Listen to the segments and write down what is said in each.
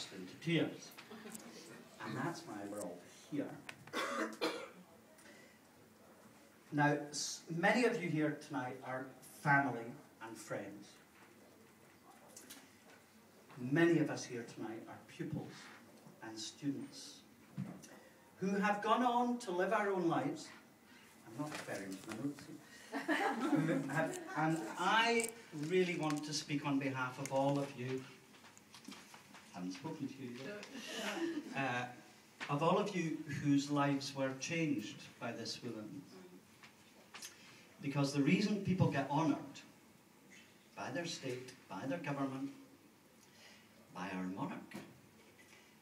burst into tears. And that's why we're all here. Now, many of you here tonight are family and friends. Many of us here tonight are pupils and students who have gone on to live our own lives. I'm not referring to my notes. And I really want to speak on behalf of all of you. I haven't spoken to you yet. Of all of you whose lives were changed by this woman. Because the reason people get honoured by their state, by their government, by our monarch,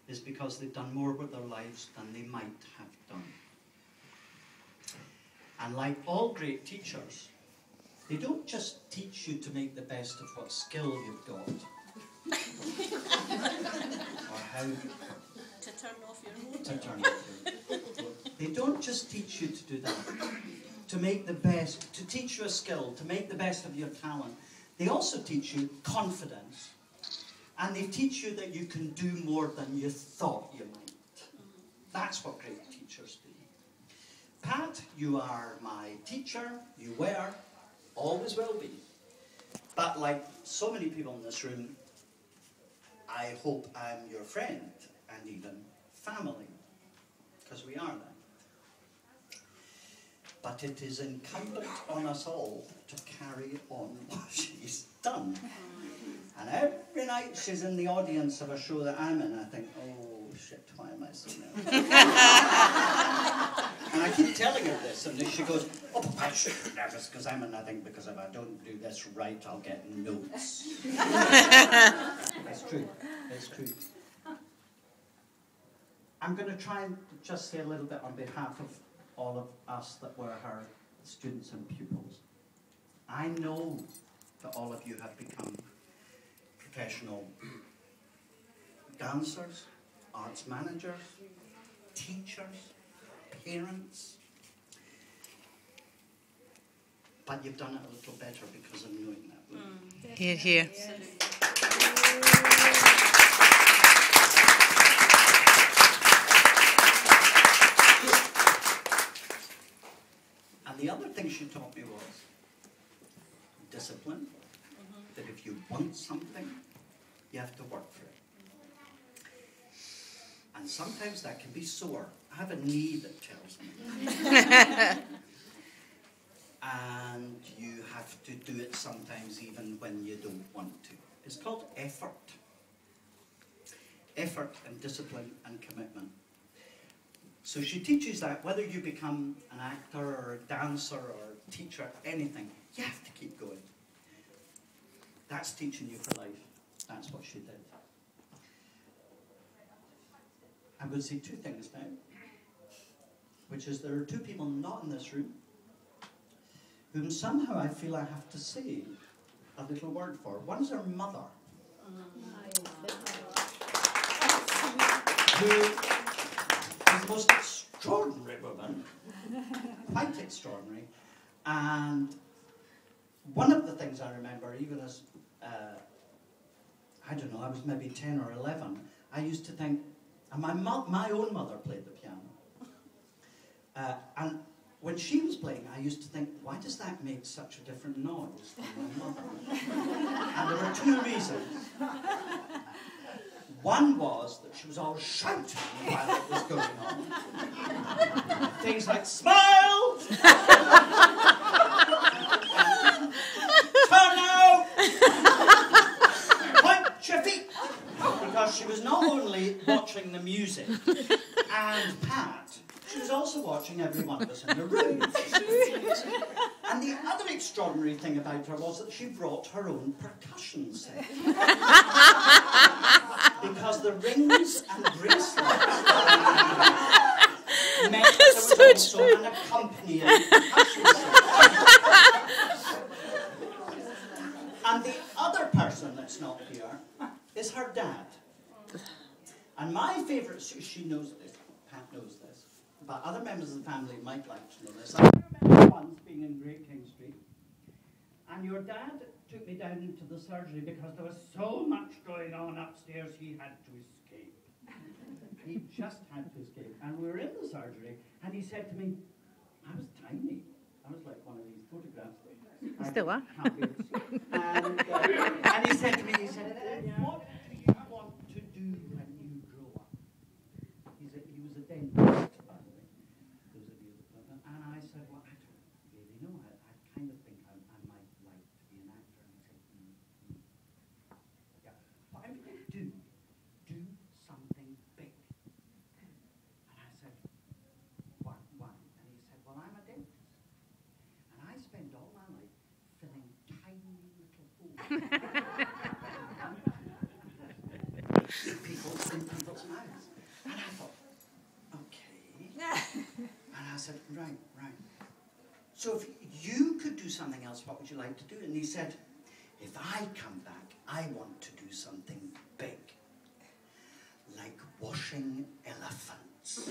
is because they've done more with their lives than they might have done. And like all great teachers, they don't just teach you to make the best of what skill you've got, or how to turn off your motor. They don't just teach you to do that, to make the best, to teach you a skill, to make the best of your talent. They also teach you confidence. And they teach you that you can do more than you thought you might. That's what great teachers do. Pat, you are my teacher. You were, always will be. But like so many people in this room, I hope I'm your friend and even family. Because we are that. But it is incumbent on us all to carry on what she's done. And every night she's in the audience of a show that I'm in, I think, oh shit, why am I so nervous? And I keep telling her this, and then she goes, oh, I should be nervous because I'm in, I think, because if I don't do this right, I'll get notes. It's true, it's true. I'm going to try and just say a little bit on behalf of all of us that were her students and pupils. I know that all of you have become professional dancers, arts managers, teachers, parents. But you've done it a little better because of knowing that. Hear, hear. And the other thing she taught me was discipline. That if you want something, you have to work for it. And sometimes that can be sore. I have a knee that tells me. And you have to do it sometimes even when you don't want to. It's called effort. Effort and discipline and commitment. So she teaches that whether you become an actor or a dancer or a teacher, anything, you have to keep going. That's teaching you for life. That's what she did. I'm going to say two things now, which is there are two people not in this room whom somehow I feel I have to say a little word for. One's her mother, who is the most extraordinary woman, quite extraordinary, and one of the things I remember, even as, I don't know, I was maybe 10 or 11, I used to think, and my own mother played the piano. And when she was playing, I used to think, why does that make such a different noise from my mother? And there were two reasons. One was that she was always shouting while it was going on. Things like, smile! Turn now! Point your feet! Because she was not only watching the music and Pat, she was also watching every one of us in the room. And the other extraordinary thing about her was that she brought her own percussion set. Because the rings and bracelets meant that there was also an accompanying percussion set. And the other person that's not here is her dad. And my favourite, she knows this, Pat knows this, but other members of the family might like to know this. I remember once being in Great King Street, and your dad took me down into the surgery because there was so much going on upstairs he had to escape. he just had to escape. And we were in the surgery, and he said to me, I was tiny. I was like one of these photographs. Still are. And he said to me, what do you want to do when you grow up? He was a dentist, by the way. Those of you that don't know. And I said, well, I don't really know. I kind of think I might like to be an actor. And he said, yeah. What I'm going to do something big. And I said, why? And he said, well, I'm a dentist. And I spend all my life filling tiny little holes in people's mouths. And I thought, okay. And I said, right. So if you could do something else, what would you like to do? And he said, if I come back, I want to do something big. Like washing elephants.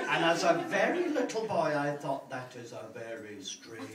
And as a very little boy, I thought that is a very strange